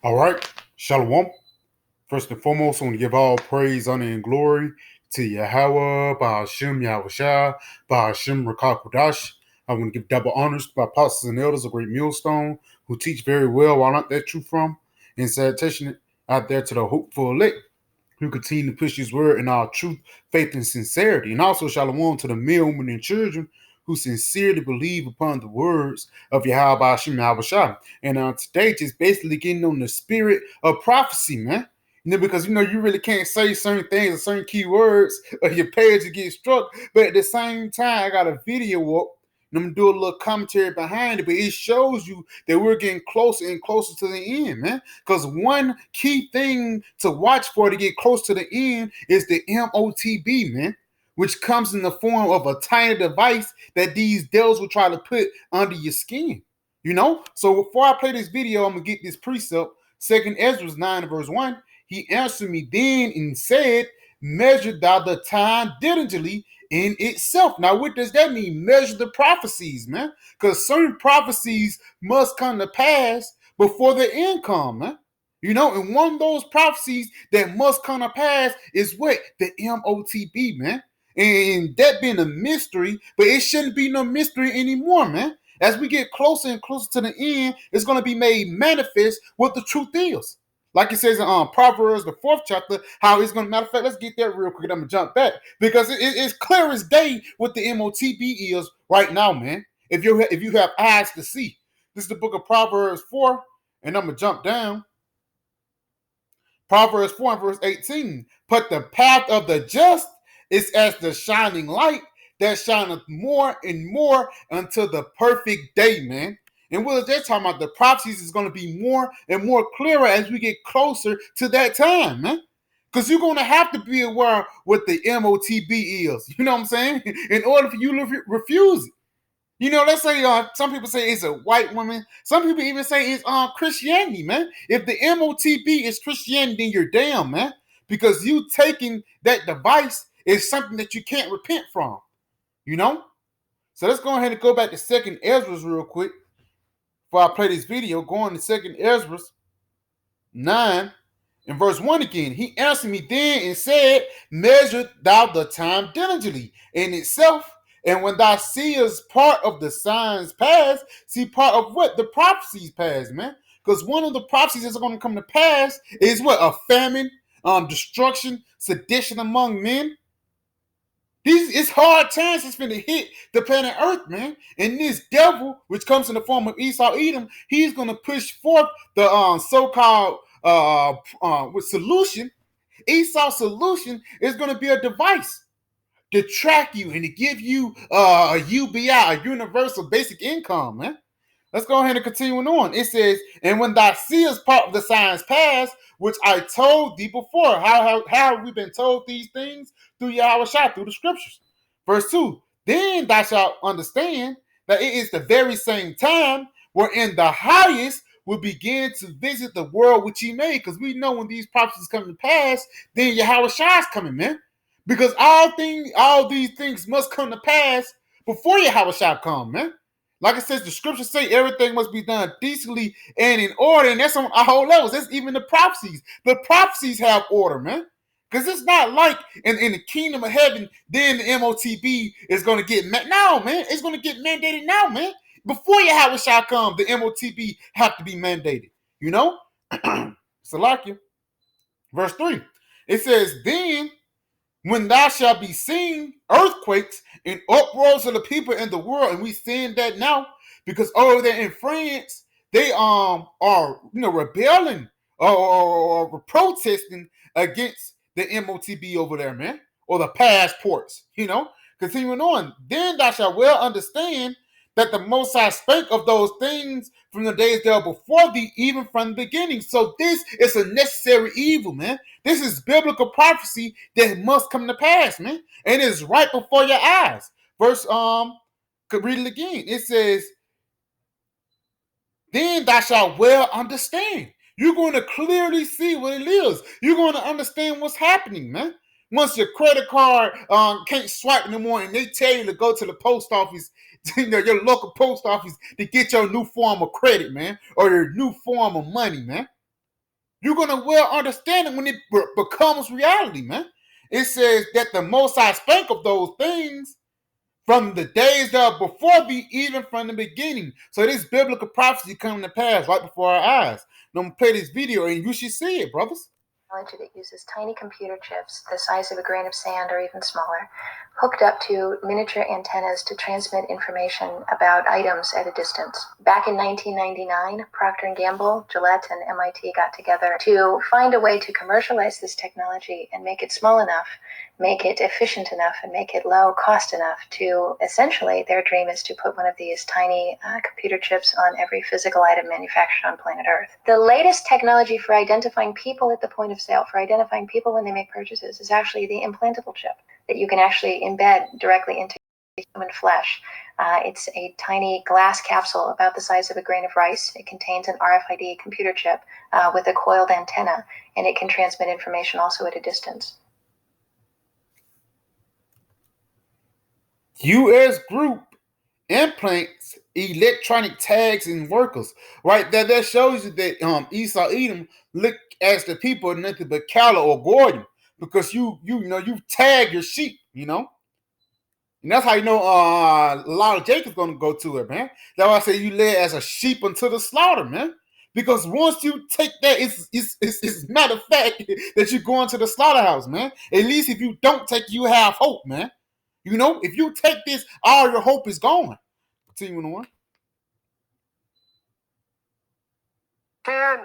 All right, Shalom. First and foremost, I want to give all praise, honor, and glory to Yahweh, Ba'ashem, Yahushua, Ba'ashem, Rakakudash. I want to give double honors to my apostles and elders of Great Millstone who teach very well while not that truth from. And salutation out there to the hopeful elect who continue to push his word in our truth, faith, and sincerity. And also, Shalom to the men, women, and children who sincerely believe upon the words of Yahweh Hashem Yahushua. And today, just basically getting on the spirit of prophecy, man. Because you really can't say certain things or certain keywords or your page will get struck. But at the same time, I got a video up and I'm gonna do a little commentary behind it, but it shows you that we're getting closer and closer to the end, man. Because one key thing to watch for to get close to the end is the MOTB, man, which comes in the form of a tiny device that these devils will try to put under your skin. So before I play this video, I'm gonna get this precept. Second Ezra 9 verse 1. He answered me then and said, measure thou the time diligently in itself. Now, what does that mean? Measure the prophecies, man. Because certain prophecies must come to pass before the end come, man. And one of those prophecies that must come to pass is what? The MOTB, man. And that being a mystery, but it shouldn't be no mystery anymore, man. As we get closer and closer to the end, it's going to be made manifest what the truth is. Like it says in Proverbs, the 4th chapter, how it's going to, matter of fact, let's get that real quick. I'm going to jump back because it's clear as day what the MOTB is right now, man. If you have eyes to see. This is the book of Proverbs 4, and I'm going to jump down. Proverbs 4 and verse 18. But the path of the just is as the shining light that shineth more and more until the perfect day, man. And what is that talking about? The prophecies is going to be more and more clearer as we get closer to that time, man. Because you're going to have to be aware what the MOTB is. You know what I'm saying? In order for you to refuse it. Let's say some people say it's a white woman. Some people even say it's Christianity, man. If the MOTB is Christianity, then you're damn, man. Because you taking that device is something that you can't repent from. So let's go ahead and go back to 2nd Ezra real quick. Before I play this video, going to 2nd Ezra 9 and verse 1 again. He answered me then and said, measure thou the time diligently in itself. And when thou seest part of the signs pass, see part of what? The prophecies pass, man. Because one of the prophecies that's going to come to pass is what? A famine, destruction, sedition among men. It's hard times that's going to hit the planet Earth, man. And this devil, which comes in the form of Esau Edom, he's going to push forth the so-called solution. Esau's solution is going to be a device to track you and to give you a UBI, a universal basic income, man. Let's go ahead and continue on. It says, and when thou seest part of the signs pass, which I told thee before. How have we been told these things? Through Yahushua, through the scriptures. Verse 2, then thou shalt understand that it is the very same time wherein the highest will begin to visit the world which he made. Because we know when these prophecies come to pass, then Yahushua is coming, man. Because all these things must come to pass before Yahushua come, man. Like it says, the scriptures say everything must be done decently and in order, and that's on all levels. That's even the prophecies. The prophecies have order, man. Because it's not like in the kingdom of heaven, then the MOTB is going to get no, man. It's going to get mandated now, man. Before Yahweh shall come, the MOTB have to be mandated. Salakia. Verse 3. It says, then when thou shalt be seen earthquakes and uproars of the people in the world, and we seeing that now because over there in France they are rebelling or protesting against the MOTB over there, man, or the passports. Continuing on, then thou shalt well understand that the Most High spake of those things from the days that were before thee, even from the beginning. So this is a necessary evil, man. This is biblical prophecy that must come to pass, man. And it's right before your eyes. Verse, could read it again. It says, then thou shalt well understand. You're going to clearly see what it is. You're going to understand what's happening, man. Once your credit card can't swipe anymore and they tell you to go to the post office, your local post office, to get your new form of credit, man, or your new form of money, man. You're going to well understand it when it becomes reality, man. It says that the Most High spake of those things from the days that are before thee, even from the beginning. So this biblical prophecy coming to pass right before our eyes. I'm going to play this video and you should see it, brothers. Technology that uses tiny computer chips the size of a grain of sand or even smaller, hooked up to miniature antennas to transmit information about items at a distance. Back in 1999, Procter & Gamble, Gillette, and MIT got together to find a way to commercialize this technology and make it small enough, make it efficient enough, and make it low cost enough to essentially, their dream is to put one of these tiny computer chips on every physical item manufactured on planet Earth. The latest technology for identifying people at the point of sale, for identifying people when they make purchases, is actually the implantable chip that you can actually embed directly into human flesh. It's a tiny glass capsule about the size of a grain of rice. It contains an RFID computer chip with a coiled antenna, and it can transmit information also at a distance. U.S. group implants electronic tags and workers. Right there, that shows you that Esau Edom look as the people nothing but cattle or Gordon, because you know you tag your sheep, you know. And that's how you know a lot of Jacob's gonna go to it, man. That's why I say you led as a sheep unto the slaughter, man. Because once you take that, it's matter of fact that you're going to the slaughterhouse, man. At least if you don't take, you have hope, man. You know, if you take this, all your hope is gone. Continue on. Can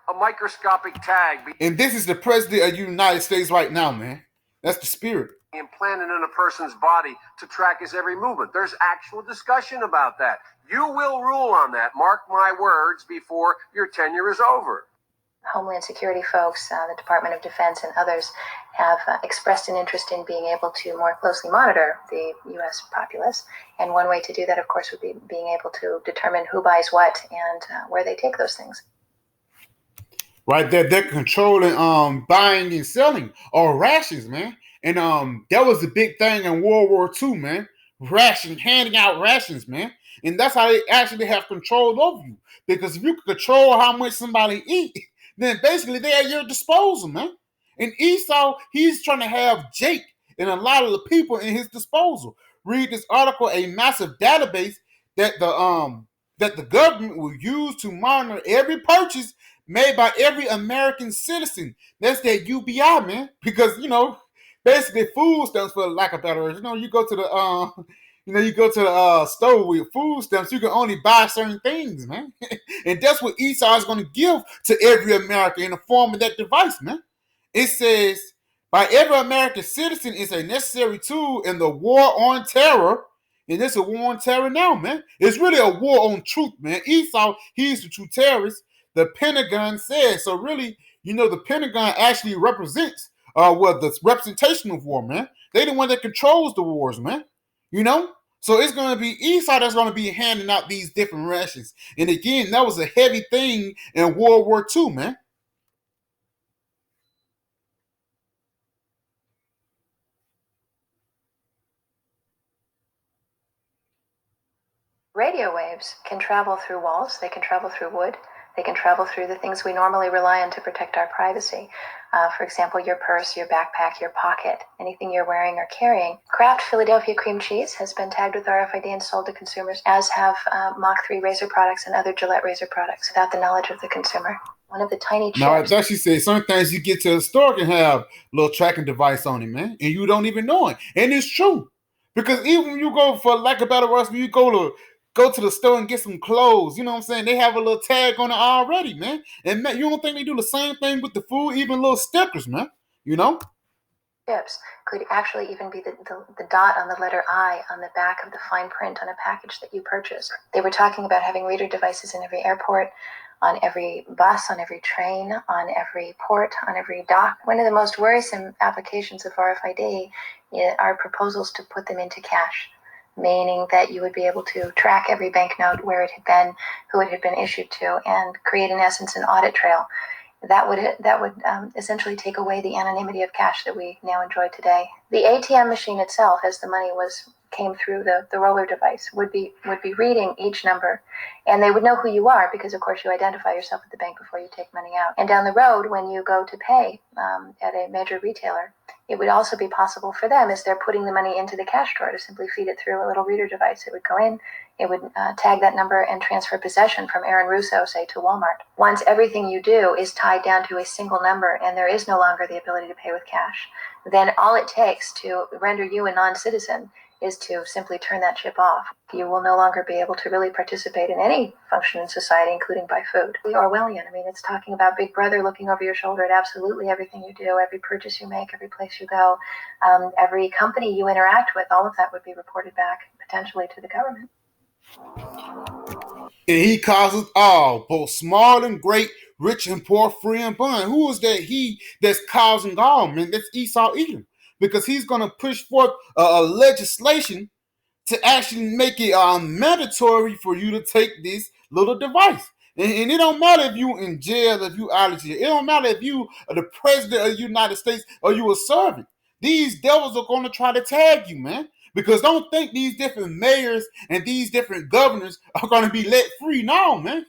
a microscopic tag be And this is the president of the United States right now, man. That's the spirit. implanted in a person's body to track his every movement? There's actual discussion about that. You will rule on that. Mark my words before your tenure is over. Homeland Security folks, the Department of Defense, and others have expressed an interest in being able to more closely monitor the U.S. populace. And one way to do that, of course, would be being able to determine who buys what and where they take those things. Right there, they're controlling buying and selling or rations, man. And that was the big thing in World War II, man. Handing out rations, man. And that's how they actually have control over you. Because if you can control how much somebody eat, then basically they're at your disposal, man. And Esau, he's trying to have Jake and a lot of the people in his disposal. Read this article, a massive database that the government will use to monitor every purchase made by every American citizen. That's that UBI, man. Because, you know, basically food stamps, for lack of better words. You know, you go to the store with food stamps, you can only buy certain things, man. And that's what Esau is going to give to every American in the form of that device, man. It says, by every American citizen is a necessary tool in the war on terror. And it's a war on terror now, man. It's really a war on truth, man. Esau, he's the true terrorist. The Pentagon says. So really, you know, the Pentagon actually represents the representation of war, man. They the one that controls the wars, man. You know? So it's going to be Esau that's going to be handing out these different rations. And again, that was a heavy thing in World War II, man. Radio waves can travel through walls, they can travel through wood, they can travel through the things we normally rely on to protect our privacy. For example, your purse, your backpack, your pocket, anything you're wearing or carrying. Kraft Philadelphia cream cheese has been tagged with RFID and sold to consumers, as have Mach 3 razor products and other Gillette razor products, without the knowledge of the consumer. One of the tiny chips. Now, as she said, some things you get to the store can have a little tracking device on it, man, and you don't even know it. And it's true. Because even when you go, for lack of better words, when you go to the store and get some clothes, you know what I'm saying? They have a little tag on it already, man. And man, you don't think they do the same thing with the food, even little stickers, man? You know? Chips could actually even be the dot on the letter I on the back of the fine print on a package that you purchase. They were talking about having reader devices in every airport, on every bus, on every train, on every port, on every dock. One of the most worrisome applications of RFID are proposals to put them into cash, meaning that you would be able to track every banknote, where it had been, who it had been issued to, and create, in essence, an audit trail. That would essentially take away the anonymity of cash that we now enjoy today. The ATM machine itself, as the money was came through the roller device would be reading each number, and they would know who you are because, of course, you identify yourself at the bank before you take money out. And down the road, when you go to pay at a major retailer, it would also be possible for them, as they're putting the money into the cash drawer, to simply feed it through a little reader device. It would go in, it would tag that number and transfer possession from Aaron Russo, say, to Walmart. Once everything you do is tied down to a single number and there is no longer the ability to pay with cash, then all it takes to render you a non-citizen is to simply turn that chip off. You will no longer be able to really participate in any function in society, including by food. Orwellian. I mean, it's talking about Big Brother looking over your shoulder at absolutely everything you do, every purchase you make, every place you go, every company you interact with. All of that would be reported back potentially to the government. And he causes all, both small and great, rich and poor, free and bond. Who is that he that's causing all, man? That's Esau Edom. Because he's going to push forth a legislation to actually make it mandatory for you to take this little device. And it don't matter if you in jail, if you out of jail. It don't matter if you are the president of the United States or you a servant. These devils are going to try to tag you, man. Because don't think these different mayors and these different governors are going to be let free. No, man.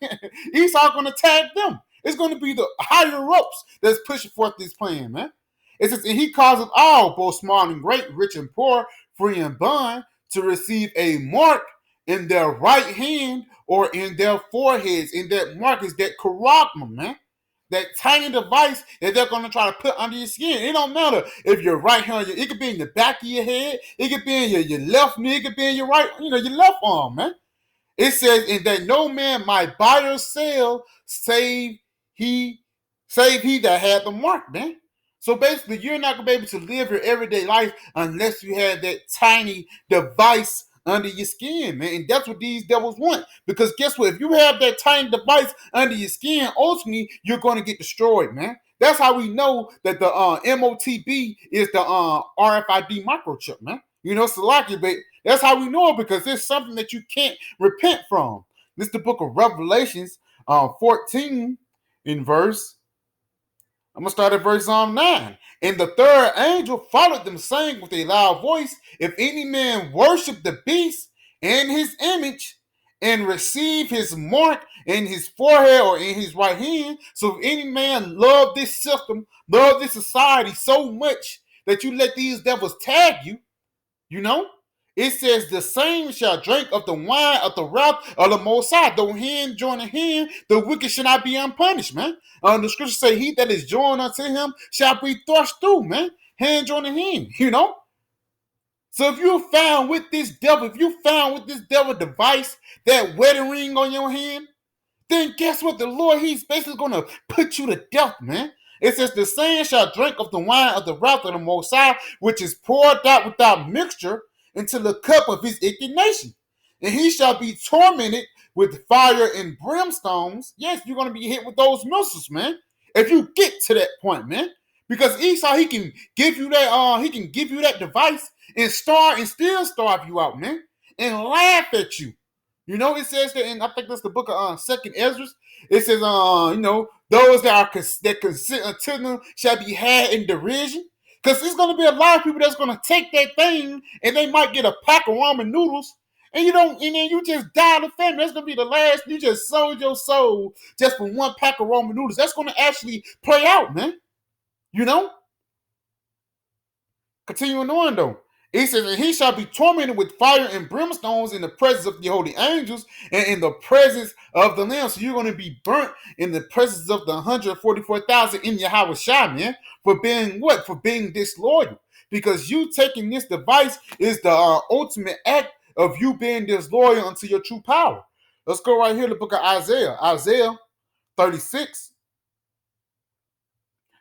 Esau going to tag them. It's going to be the higher ups that's pushing forth this plan, man. It says, and he causes all, both small and great, rich and poor, free and bond, to receive a mark in their right hand or in their foreheads. And that mark is that charagma, man. That tiny device that they're going to try to put under your skin. It don't matter if you're right hand, it could be in the back of your head, it could be in your left knee, it could be in your right, your left arm, man. It says, and that no man might buy or sell save he that had the mark, man. So basically, you're not going to be able to live your everyday life unless you have that tiny device under your skin, man. And that's what these devils want. Because guess what? If you have that tiny device under your skin, ultimately, you're going to get destroyed, man. That's how we know that the MOTB is the RFID microchip, man. Salaki, but that's how we know it, because it's something that you can't repent from. This is the book of Revelations 14 in verse. I'm going to start at verse 9. And the third angel followed them, saying with a loud voice, if any man worship the beast and his image and receive his mark in his forehead or in his right hand. So if any man love this system, love this society so much that you let these devils tag you, it says the same shall drink of the wine of the wrath of the Most High. Though hand join in hand, the wicked shall not be unpunished, man. The scripture say, he that is joined unto him shall be thrust through, man. Hand join in hand, So if you found with this devil, device, that wedding ring on your hand, then guess what? The Lord, he's basically going to put you to death, man. It says, the same shall drink of the wine of the wrath of the Most High, which is poured out without mixture into the cup of his indignation. And he shall be tormented with fire and brimstones. Yes, you're going to be hit with those missiles, man. If you get to that point, man. Because Esau, he can give you that device and still starve you out, man. And laugh at you. It says that, and I think that's the book of 2nd Ezra. It says, those that consent unto them shall be had in derision. Because there's going to be a lot of people that's going to take that thing and they might get a pack of ramen noodles and then you just die of the famine. That's going to be the last. You just sold your soul just for one pack of ramen noodles. That's going to actually play out, man. Continuing on, though. It says, and he shall be tormented with fire and brimstones in the presence of the holy angels and in the presence of the Lamb. So you're going to be burnt in the presence of the 144,000 in Yahweh Shai, man. For being what? For being disloyal. Because you taking this device is the ultimate act of you being disloyal unto your true power. Let's go right here to the book of Isaiah. Isaiah 36.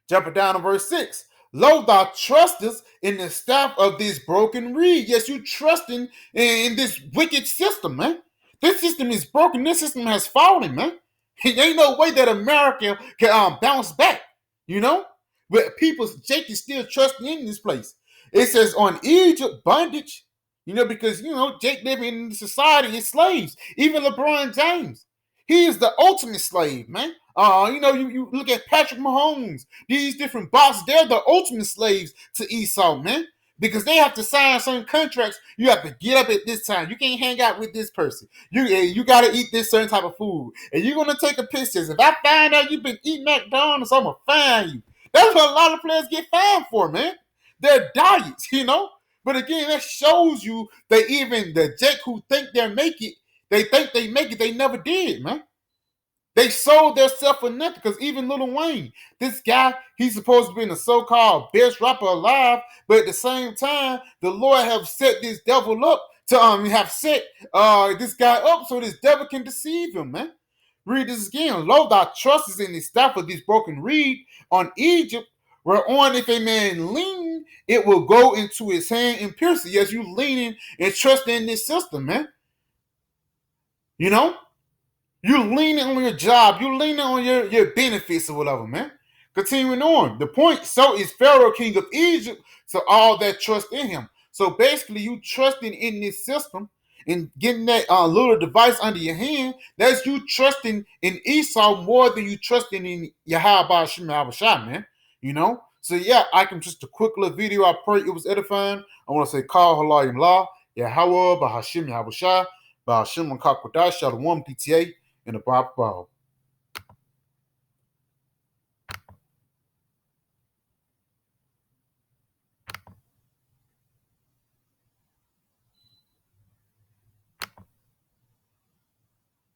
Jumping down to verse 6. Lo, thou trustest in the staff of this broken reed. Yes, you trusting in this wicked system, man. This system is broken. This system has fallen, man. There ain't no way that America can bounce back, But Jake is still trusting in this place. It says on Egypt bondage, because, Jake living in society is slaves. Even LeBron James, he is the ultimate slave, man. You look at Patrick Mahomes, these different bosses, they're the ultimate slaves to Esau, man. because they have to sign certain contracts. You have to get up at this time. You can't hang out with this person. You got to eat this certain type of food. And you're going to take a picture. If I find out you've been eating McDonald's, I'm going to fine you. That's what a lot of players get fined for, man. Their diets, you know? But again, that shows you that even the Jake who think they make it, they never did, man. They sold themselves for nothing because even Lil Wayne, this guy, he's supposed to be the so-called best rapper alive, but at the same time, the Lord have set this devil up to have set this guy up so this devil can deceive him, man. Read this again. Lo, thy trust is in the staff of this broken reed on Egypt, whereon if a man lean, it will go into his hand and pierce it. Yes, you leaning and trusting in this system, man. You know? You leaning on your job. You leaning on your benefits or whatever, man. Continuing on. The point, so is Pharaoh, king of Egypt, so all that trust in him. So basically, you trusting in this system and getting that little device under your hand, that's you trusting in Esau more than you trusting in Yahweh Shema Abishai, man. You know? So yeah, I can just a quick little video. I pray it was edifying. I want to say, Call Halayim La, Yahweh, Bahashim Yahushua, Bahashim Kakwadash, Shalom PTA, in the Bible.